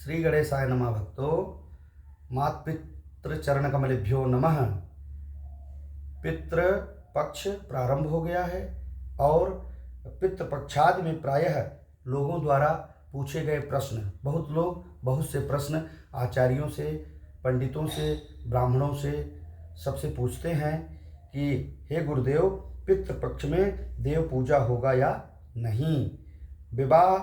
श्री गणेशाय नमः। भक्तो मातपितृ चरण कमलेभ्यो नमः। पितृ पक्ष प्रारंभ हो गया है और पितृपक्षादि में प्रायः लोगों द्वारा पूछे गए प्रश्न, बहुत लोग बहुत से प्रश्न आचार्यों से, पंडितों से, ब्राह्मणों से सबसे पूछते हैं कि हे गुरुदेव, पितृपक्ष में देव पूजा होगा या नहीं। विवाह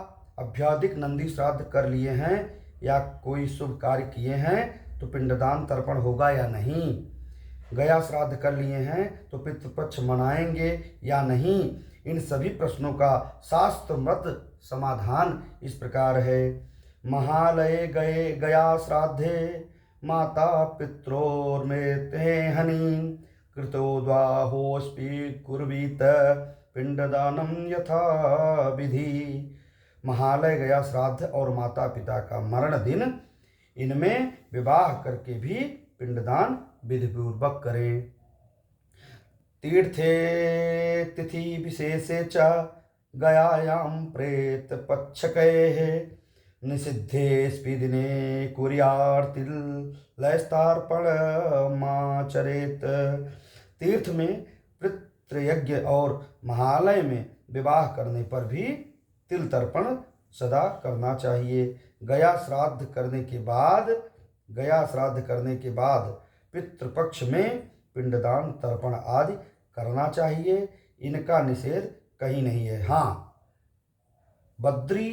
अभ्यादिक नंदी श्राद्ध कर लिए हैं या कोई शुभ कार्य किए हैं तो पिंडदान तर्पण होगा या नहीं। गया श्राद्ध कर लिए हैं तो पितृपक्ष मनाएंगे या नहीं। इन सभी प्रश्नों का शास्त्र मत समाधान इस प्रकार है। महालये गए गया श्राद्धे माता पित्रोर्मेते हनि कृतोद्वाहोस्पि कुर्वीत पिंडदानम यथा विधि। महालय गया श्राद्ध और माता पिता का मरण दिन, इनमें विवाह करके भी पिंडदान विधिपूर्वक करें। तीर्थे तिथि विशेषे च गयायां प्रेत पक्षकैः निषिद्धेऽस्पि दिने कुर्यार्तिलयस्तार्पणमाचरेत्। तीर्थ में पितृयज्ञ और महालय में विवाह करने पर भी तिल तर्पण सदा करना चाहिए। गया श्राद्ध करने के बाद पितृपक्ष में पिंडदान तर्पण आदि करना चाहिए। इनका निषेध कहीं नहीं है। हाँ, बद्री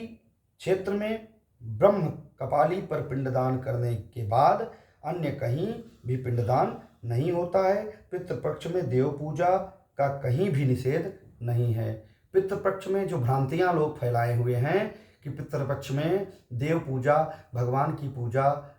क्षेत्र में ब्रह्म कपाली पर पिंडदान करने के बाद अन्य कहीं भी पिंडदान नहीं होता है। पितृपक्ष में देव पूजा का कहीं भी निषेध नहीं है। पितृपक्ष में जो भ्रांतियां लोग फैलाए हुए हैं कि पितृपक्ष में देव पूजा, भगवान की पूजा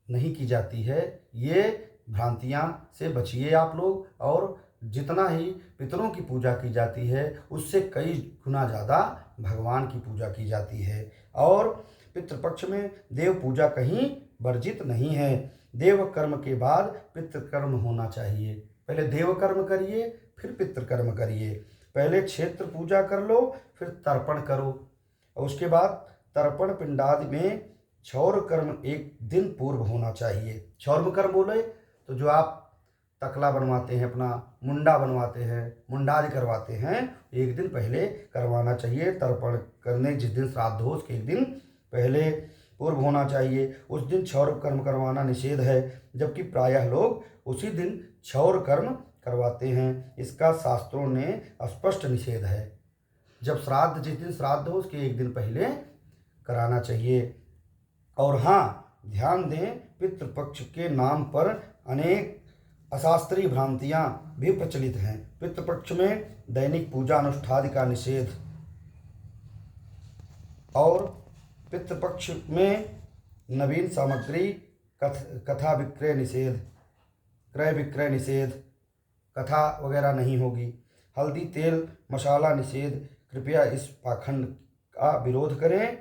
नहीं की जाती है, ये भ्रांतियां से बचिए आप लोग। और जितना ही पितरों की पूजा की जाती है उससे कई गुना ज़्यादा भगवान की पूजा की जाती है। और पितृपक्ष में देव पूजा कहीं वर्जित नहीं है। देव कर्म के बाद पितृकर्म होना चाहिए। पहले देव कर्म करिए, फिर पितृकर्म करिए। पहले क्षेत्र पूजा कर लो, फिर तर्पण करो, और उसके बाद तर्पण पिंडादि में क्षौर कर्म एक दिन पूर्व होना चाहिए। क्षौर कर्म बोले तो जो आप तकला बनवाते हैं, अपना मुंडा बनवाते हैं, मुंडादि करवाते हैं, एक दिन पहले करवाना चाहिए। तर्पण करने जिस दिन श्राद्ध हो उसके एक दिन पहले पूर्व होना चाहिए। उस दिन क्षौर कर्म करवाना निषेध है, जबकि प्रायः लोग उसी दिन क्षौर कर्म करवाते हैं। इसका शास्त्रों ने स्पष्ट निषेध है। जब श्राद्ध, जिस दिन श्राद्ध हो उसके एक दिन पहले कराना चाहिए। और हाँ, ध्यान दें, पितृपक्ष के नाम पर अनेक अशास्त्रीय भ्रांतियां भी प्रचलित हैं। पितृपक्ष में दैनिक पूजा अनुष्ठान का निषेध, और पितृपक्ष में नवीन सामग्री कथा विक्रय निषेध, क्रय विक्रय निषेध, कथा वगैरह नहीं होगी। हल्दी तेल मसाला निषेध। कृपया इस पाखंड का विरोध करें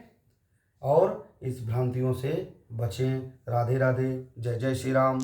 और इस भ्रांतियों से बचें। राधे राधे। जय जय श्री राम।